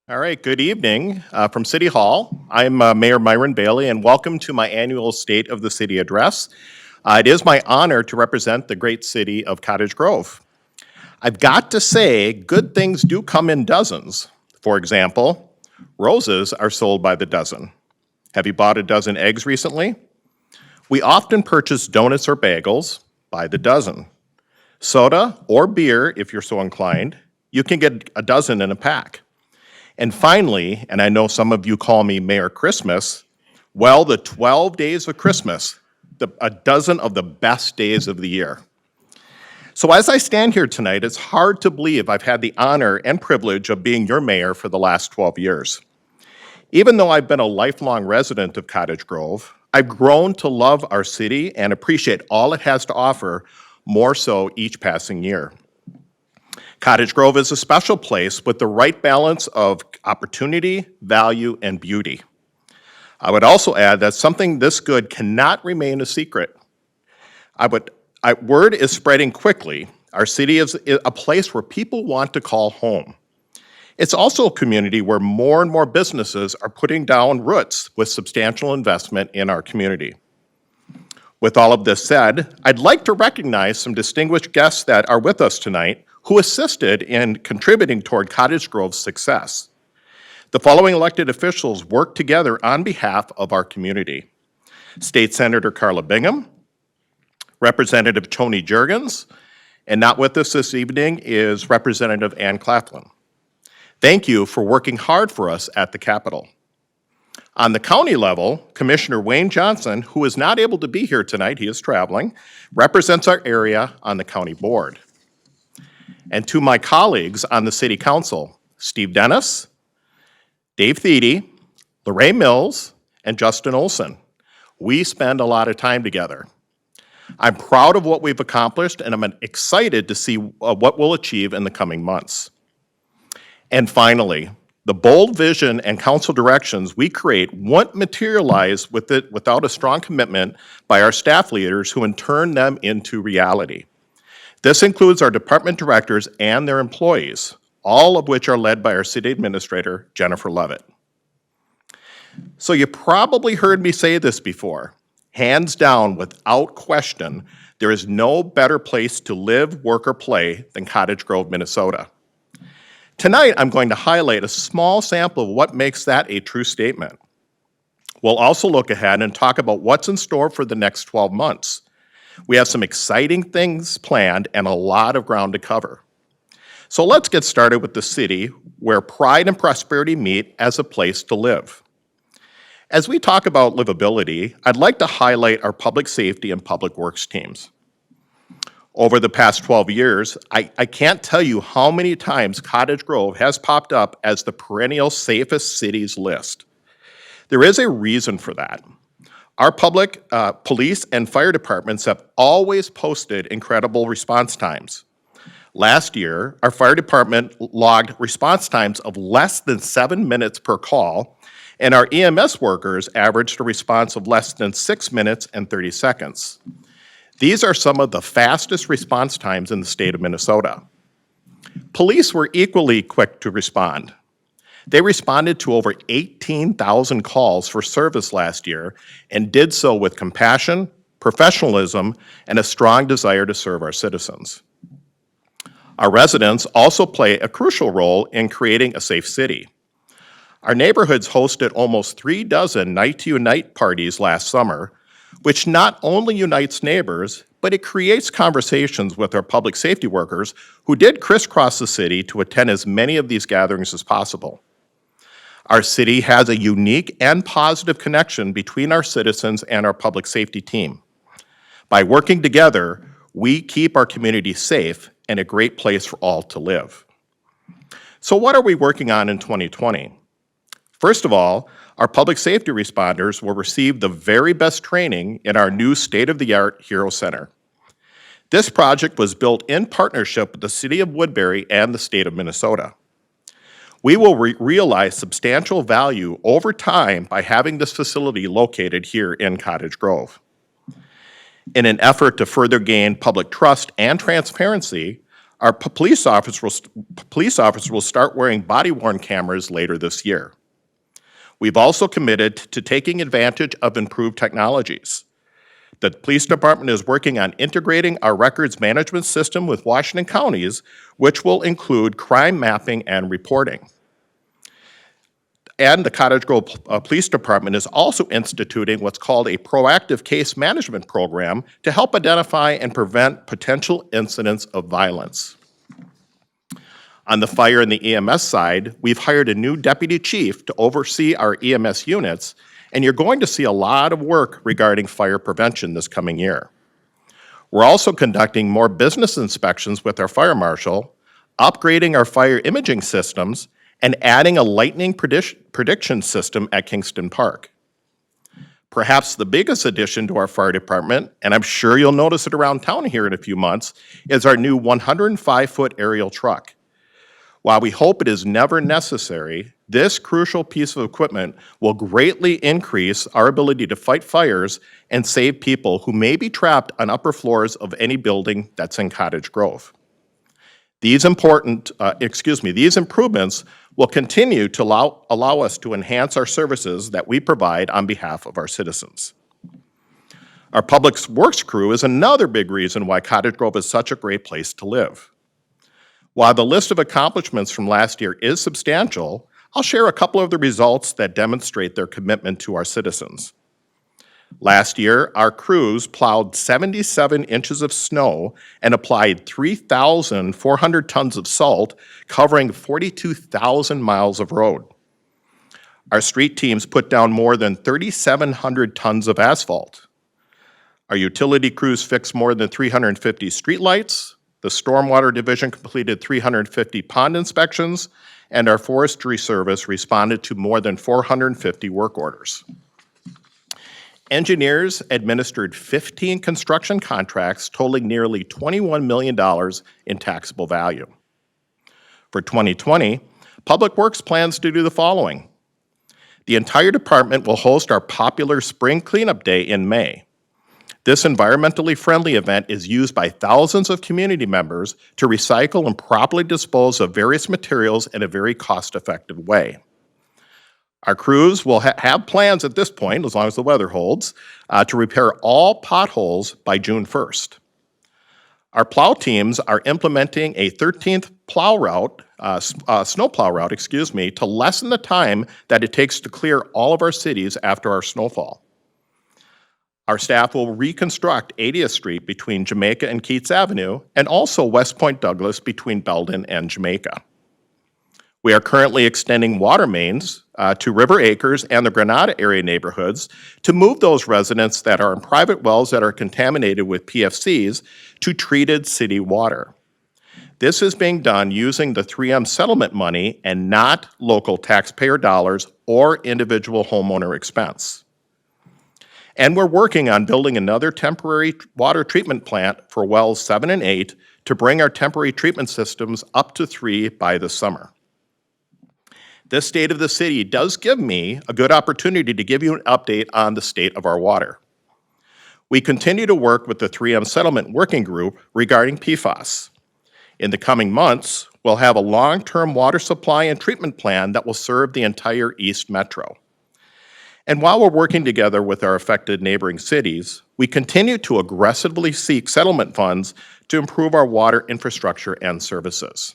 All right, good evening from City Hall. I'm Mayor Myron Bailey, and welcome to my annual State of the City address. It is my honor to represent the great city of Cottage Grove. I've got to say, good things do come in dozens. For example, roses are sold by the dozen. Have you bought a dozen eggs recently? We often purchase donuts or bagels by the dozen. Soda or beer, if you're so inclined, you can get a dozen in a pack. And finally, and I know some of you call me Mayor Christmas, well, the 12 days of Christmas, a dozen of the best days of the year. So as I stand here tonight, it's hard to believe I've had the honor and privilege of being your mayor for the last 12 years. Even though I've been a lifelong resident of Cottage Grove, I've grown to love our city and appreciate all it has to offer, more so each passing year. Cottage Grove is a special place with the right balance of opportunity, value, and beauty. I would also add that something this good cannot remain a secret. Word is spreading quickly. Our city is a place where people want to call home. It's also a community where more and more businesses are putting down roots with substantial investment in our community. With all of this said, I'd like to recognize some distinguished guests that are with us tonight who assisted in contributing toward Cottage Grove's success. The following elected officials worked together on behalf of our community. State Senator Carla Bingham, Representative Tony Juergens, and not with us this evening is Representative Ann Claflin. Thank you for working hard for us at the Capitol. On the county level, Commissioner Wayne Johnson, who is not able to be here tonight, he is traveling, represents our area on the county board. And to my colleagues on the City Council, Steve Dennis, Dave Thiede, Lorraine Mills, and Justin Olson. We spend a lot of time together. I'm proud of what we've accomplished, and I'm excited to see what we'll achieve in the coming months. And finally, the bold vision and council directions we create won't materialize without a strong commitment by our staff leaders who in turn them into reality. This includes our department directors and their employees, all of which are led by our city administrator, Jennifer Levitt. So you probably heard me say this before. Hands down, without question, there is no better place to live, work, or play than Cottage Grove, Minnesota. Tonight, I'm going to highlight a small sample of what makes that a true statement. We'll also look ahead and talk about what's in store for the next 12 months. We have some exciting things planned and a lot of ground to cover. So let's get started with the city where pride and prosperity meet as a place to live. As we talk about livability, I'd like to highlight our public safety and public works teams. Over the past 12 years, I can't tell you how many times Cottage Grove has popped up as the perennial safest cities list. There is a reason for that. Our public police and fire departments have always posted incredible response times. Last year, our fire department logged response times of less than 7 minutes per call, and our EMS workers averaged a response of less than 6 minutes and 30 seconds. These are some of the fastest response times in the state of Minnesota. Police were equally quick to respond. They responded to over 18,000 calls for service last year and did so with compassion, professionalism, and a strong desire to serve our citizens. Our residents also play a crucial role in creating a safe city. Our neighborhoods hosted almost 36 Night to Unite parties last summer, which not only unites neighbors, but it creates conversations with our public safety workers who did crisscross the city to attend as many of these gatherings as possible. Our city has a unique and positive connection between our citizens and our public safety team. By working together, we keep our community safe and a great place for all to live. So what are we working on in 2020? First of all, our public safety responders will receive the very best training in our new state-of-the-art Hero Center. This project was built in partnership with the City of Woodbury and the state of Minnesota. We will realize substantial value over time by having this facility located here in Cottage Grove. In an effort to further gain public trust and transparency, Our police officers will start wearing body-worn cameras later this year. We've also committed to taking advantage of improved technologies. The police department is working on integrating our records management system with Washington counties, which will include crime mapping and reporting. And the Cottage Grove Police Department is also instituting what's called a proactive case management program to help identify and prevent potential incidents of violence. On the fire and the EMS side, we've hired a new deputy chief to oversee our EMS units, and you're going to see a lot of work regarding fire prevention this coming year. We're also conducting more business inspections with our fire marshal, upgrading our fire imaging systems, and adding a lightning prediction system at Kingston Park. Perhaps the biggest addition to our fire department, and I'm sure you'll notice it around town here in a few months, is our new 105-foot aerial truck. While we hope it is never necessary, this crucial piece of equipment will greatly increase our ability to fight fires and save people who may be trapped on upper floors of any building that's in Cottage Grove. These improvements will continue to allow us to enhance our services that we provide on behalf of our citizens. Our public works crew is another big reason why Cottage Grove is such a great place to live. While the list of accomplishments from last year is substantial, I'll share a couple of the results that demonstrate their commitment to our citizens. Last year, our crews plowed 77 inches of snow and applied 3,400 tons of salt, covering 42,000 miles of road. Our street teams put down more than 3,700 tons of asphalt. Our utility crews fixed more than 350 streetlights. The Stormwater Division completed 350 pond inspections, and our Forestry Service responded to more than 450 work orders. Engineers administered 15 construction contracts totaling nearly $21 million in taxable value. For 2020, Public Works plans to do the following. The entire department will host our popular Spring Cleanup Day in May. This environmentally friendly event is used by thousands of community members to recycle and properly dispose of various materials in a very cost-effective way. Our crews will have plans at this point, as long as the weather holds, to repair all potholes by June 1st. Our plow teams are implementing a 13th plow route, snow plow route, to lessen the time that it takes to clear all of our cities after our snowfall. Our staff will reconstruct 80th Street between Jamaica and Keats Avenue, and also West Point Douglas between Belden and Jamaica. We are currently extending water mains to River Acres and the Granada area neighborhoods to move those residents that are in private wells that are contaminated with PFCs to treated city water. This is being done using the 3M settlement money and not local taxpayer dollars or individual homeowner expense. And we're working on building another temporary water treatment plant for wells 7 and 8 to bring our temporary treatment systems up to 3 by the summer. This state of the city does give me a good opportunity to give you an update on the state of our water. We continue to work with the 3M Settlement Working Group regarding PFAS. In the coming months, we'll have a long-term water supply and treatment plan that will serve the entire East Metro. And while we're working together with our affected neighboring cities, we continue to aggressively seek settlement funds to improve our water infrastructure and services.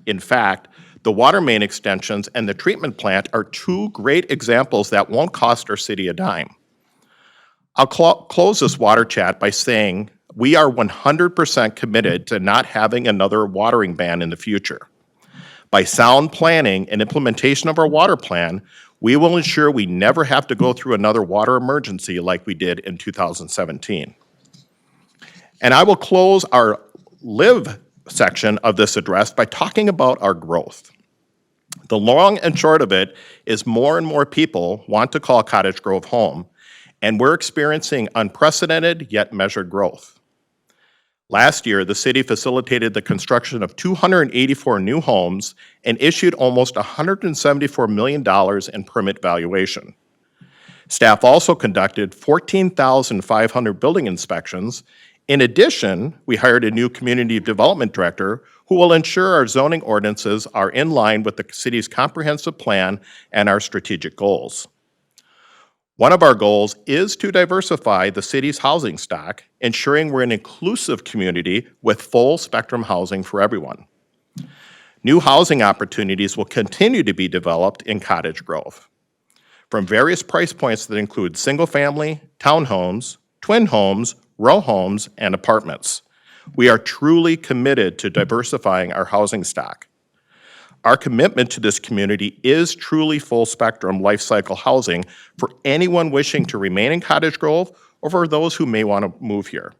In fact, the water main extensions and the treatment plant are 2 great examples that won't cost our city a dime. I'll close this water chat by saying we are 100% committed to not having another watering ban in the future. By sound planning and implementation of our water plan, we will ensure we never have to go through another water emergency like we did in 2017. And I will close our live section of this address by talking about our growth. The long and short of it is more and more people want to call Cottage Grove home, and we're experiencing unprecedented yet measured growth. Last year, the city facilitated the construction of 284 new homes and issued almost $174 million in permit valuation. Staff also conducted 14,500 building inspections, In addition, we hired a new community development director who will ensure our zoning ordinances are in line with the city's comprehensive plan and our strategic goals. One of our goals is to diversify the city's housing stock, ensuring we're an inclusive community with full spectrum housing for everyone. New housing opportunities will continue to be developed in Cottage Grove, from various price points that include single-family, townhomes, twin homes, row homes, and apartments. We are truly committed to diversifying our housing stock. Our commitment to this community is truly full-spectrum life cycle housing for anyone wishing to remain in Cottage Grove or for those who may want to move here.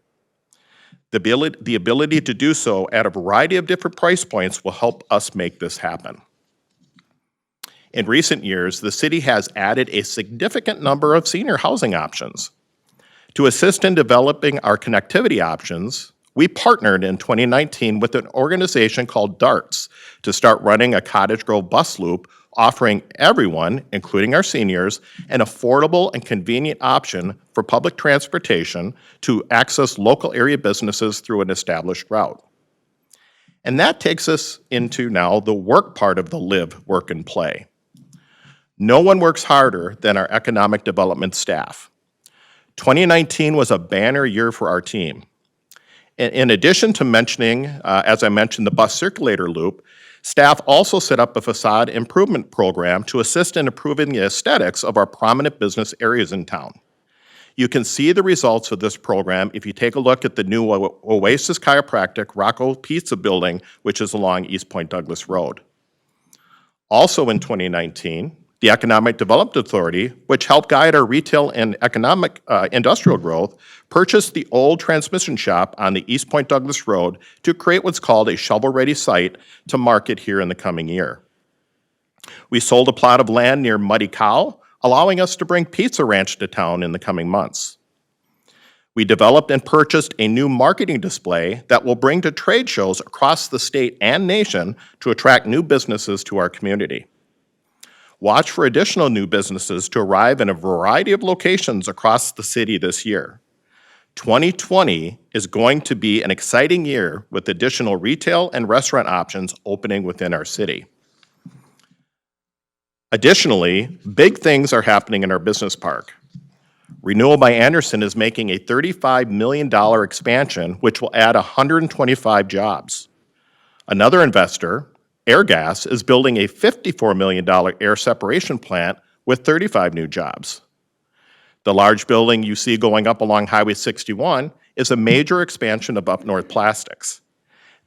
The ability to do so at a variety of different price points will help us make this happen. In recent years, the city has added a significant number of senior housing options. To assist in developing our connectivity options, we partnered in 2019 with an organization called DARTS to start running a Cottage Grove bus loop, offering everyone, including our seniors, an affordable and convenient option for public transportation to access local area businesses through an established route. And that takes us into now the work part of the live, work, and play. No one works harder than our economic development staff. 2019 was a banner year for our team. In addition to mentioning, as I mentioned, the bus circulator loop, staff also set up a facade improvement program to assist in improving the aesthetics of our prominent business areas in town. You can see the results of this program if you take a look at the new Oasis Chiropractic Rocco Pizza building, which is along East Point Douglas Road. Also in 2019, the Economic Development Authority, which helped guide our retail and economic industrial growth, purchased the old transmission shop on the East Point Douglas Road to create what's called a shovel-ready site to market here in the coming year. We sold a plot of land near Muddy Cow, allowing us to bring Pizza Ranch to town in the coming months. We developed and purchased a new marketing display that will bring to trade shows across the state and nation to attract new businesses to our community. Watch for additional new businesses to arrive in a variety of locations across the city this year. 2020 is going to be an exciting year with additional retail and restaurant options opening within our city. Additionally, big things are happening in our business park. Renewal by Anderson is making a $35 million expansion, which will add 125 jobs. Another investor, Airgas, is building a $54 million air separation plant with 35 new jobs. The large building you see going up along Highway 61 is a major expansion of Up North Plastics.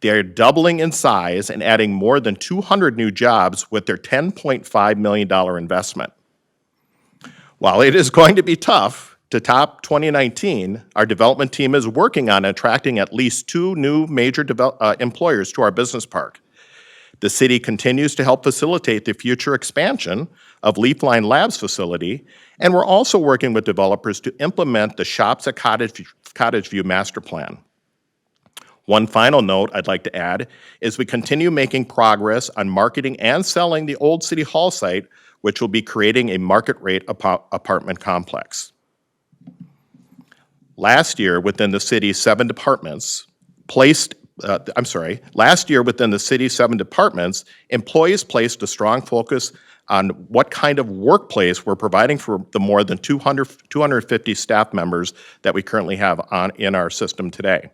They are doubling in size and adding more than 200 new jobs with their $10.5 million investment. While it is going to be tough to top 2019, our development team is working on attracting at least 2 new major employers to our business park. The city continues to help facilitate the future expansion of Leafline Labs facility, and we're also working with developers to implement the Shops at Cottage View master plan. One final note I'd like to add is we continue making progress on marketing and selling the old City Hall site, which will be creating a market rate apartment complex. Last year, within the city's 7 departments, employees placed a strong focus on what kind of workplace we're providing for the more than 250 staff members that we currently have in our system today.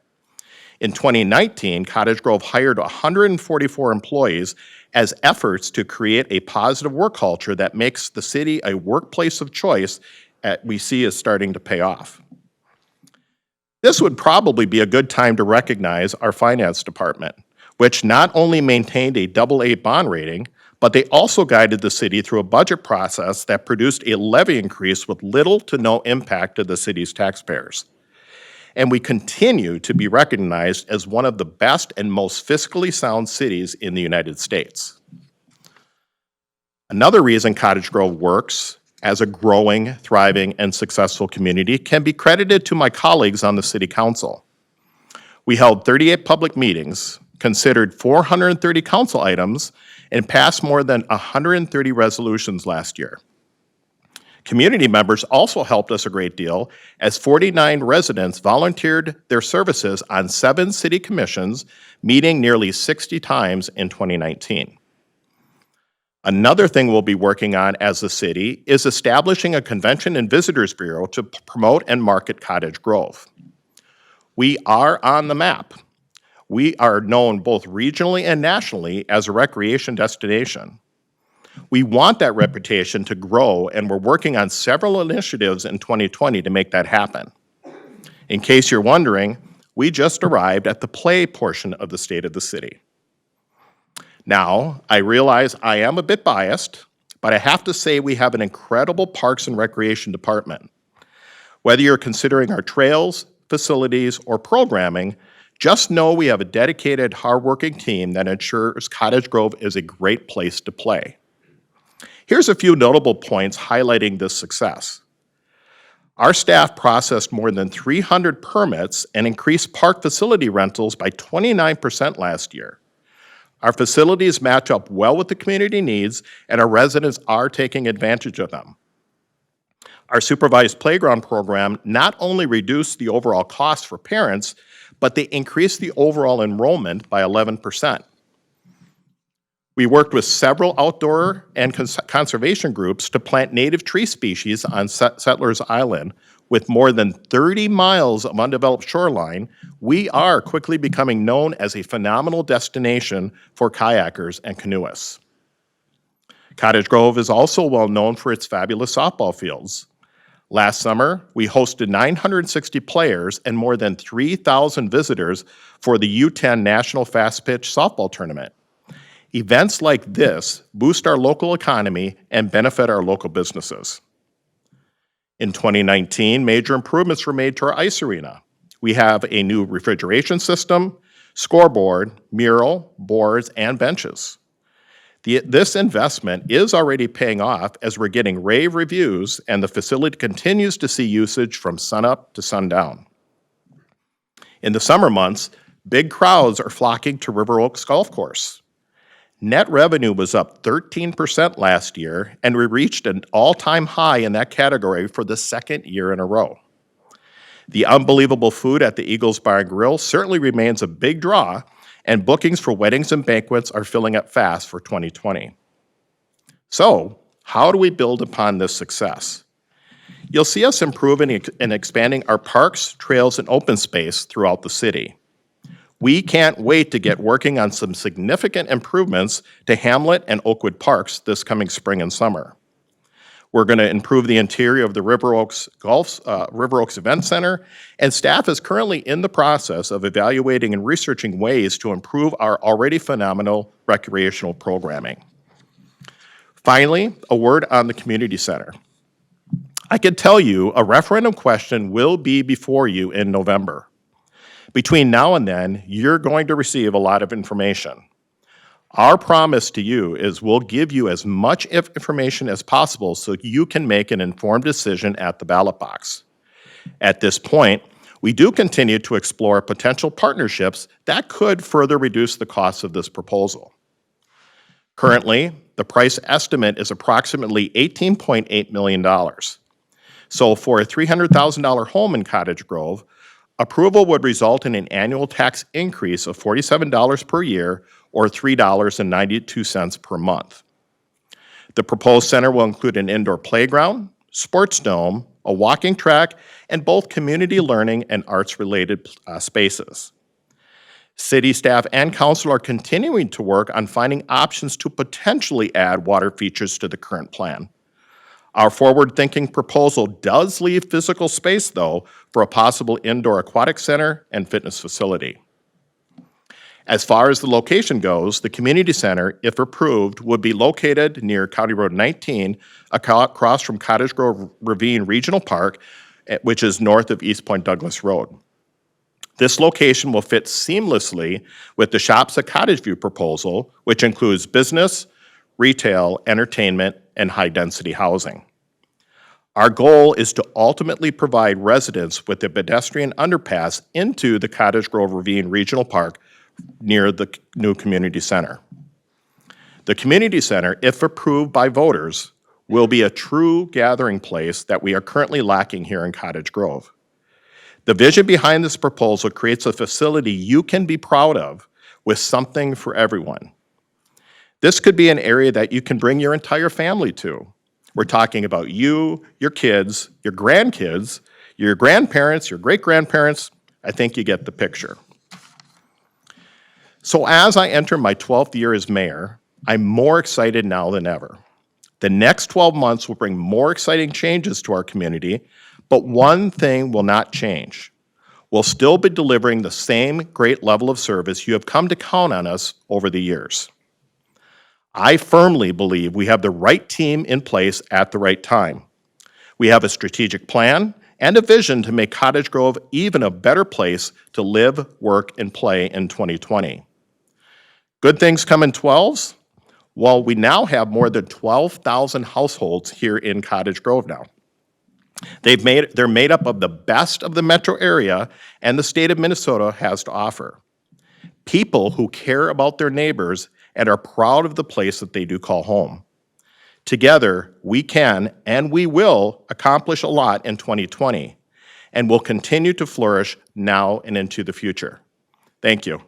In 2019, Cottage Grove hired 144 employees as efforts to create a positive work culture that makes the city a workplace of choice we see is starting to pay off. This would probably be a good time to recognize our finance department, which not only maintained a AA bond rating, but they also guided the city through a budget process that produced a levy increase with little to no impact to the city's taxpayers. And we continue to be recognized as one of the best and most fiscally sound cities in the United States. Another reason Cottage Grove works as a growing, thriving, and successful community can be credited to my colleagues on the City Council. We held 38 public meetings, considered 430 council items, and passed more than 130 resolutions last year. Community members also helped us a great deal as 49 residents volunteered their services on 7 city commissions, meeting nearly 60 times in 2019. Another thing we'll be working on as a city is establishing a Convention and Visitors Bureau to promote and market Cottage Grove. We are on the map. We are known both regionally and nationally as a recreation destination. We want that reputation to grow, and we're working on several initiatives in 2020 to make that happen. In case you're wondering, we just arrived at the play portion of the State of the City. Now, I realize I am a bit biased, but I have to say we have an incredible Parks and Recreation department. Whether you're considering our trails, facilities, or programming, just know we have a dedicated, hardworking team that ensures Cottage Grove is a great place to play. Here's a few notable points highlighting this success. Our staff processed more than 300 permits and increased park facility rentals by 29% last year. Our facilities match up well with the community needs, and our residents are taking advantage of them. Our supervised playground program not only reduced the overall cost for parents, but they increased the overall enrollment by 11%. We worked with several outdoor and conservation groups to plant native tree species on Settlers Island. With more than 30 miles of undeveloped shoreline, we are quickly becoming known as a phenomenal destination for kayakers and canoeists. Cottage Grove is also well known for its fabulous softball fields. Last summer, we hosted 960 players and more than 3,000 visitors for the U10 National Fast Pitch Softball Tournament. Events like this boost our local economy and benefit our local businesses. In 2019, major improvements were made to our ice arena. We have a new refrigeration system, scoreboard, mural, boards, and benches. This investment is already paying off as we're getting rave reviews, and the facility continues to see usage from sunup to sundown. In the summer months, big crowds are flocking to River Oaks Golf Course. Net revenue was up 13% last year, and we reached an all-time high in that category for the second year in a row. The unbelievable food at the Eagles Bar and Grill certainly remains a big draw, and bookings for weddings and banquets are filling up fast for 2020. So, how do we build upon this success? You'll see us improving and expanding our parks, trails, and open space throughout the city. We can't wait to get working on some significant improvements to Hamlet and Oakwood Parks this coming spring and summer. We're going to improve the interior of the River Oaks Event Center, and staff is currently in the process of evaluating and researching ways to improve our already phenomenal recreational programming. Finally, a word on the community center. I can tell you a referendum question will be before you in November. Between now and then, you're going to receive a lot of information. Our promise to you is we'll give you as much information as possible so you can make an informed decision at the ballot box. At this point, we do continue to explore potential partnerships that could further reduce the cost of this proposal. Currently, the price estimate is approximately $18.8 million. So for a $300,000 home in Cottage Grove, approval would result in an annual tax increase of $47 per year or $3.92 per month. The proposed center will include an indoor playground, sports dome, a walking track, and both community learning and arts-related spaces. City staff and council are continuing to work on finding options to potentially add water features to the current plan. Our forward-thinking proposal does leave physical space, though, for a possible indoor aquatic center and fitness facility. As far as the location goes, the community center, if approved, would be located near County Road 19, across from Cottage Grove Ravine Regional Park, which is north of East Point Douglas Road. This location will fit seamlessly with the Shops at Cottage View proposal, which includes business, retail, entertainment, and high-density housing. Our goal is to ultimately provide residents with a pedestrian underpass into the Cottage Grove Ravine Regional Park near the new community center. The community center, if approved by voters, will be a true gathering place that we are currently lacking here in Cottage Grove. The vision behind this proposal creates a facility you can be proud of with something for everyone. This could be an area that you can bring your entire family to. We're talking about you, your kids, your grandkids, your grandparents, your great-grandparents. I think you get the picture. So as I enter my 12th year as mayor, I'm more excited now than ever. The next 12 months will bring more exciting changes to our community, but one thing will not change. We'll still be delivering the same great level of service you have come to count on us over the years. I firmly believe we have the right team in place at the right time. We have a strategic plan and a vision to make Cottage Grove even a better place to live, work, and play in 2020. Good things come in 12s? Well, we now have more than 12,000 households here in Cottage Grove now. They're made up of the best of the metro area and the state of Minnesota has to offer. People who care about their neighbors and are proud of the place that they do call home. Together, we can and we will accomplish a lot in 2020 and will continue to flourish now and into the future. Thank you.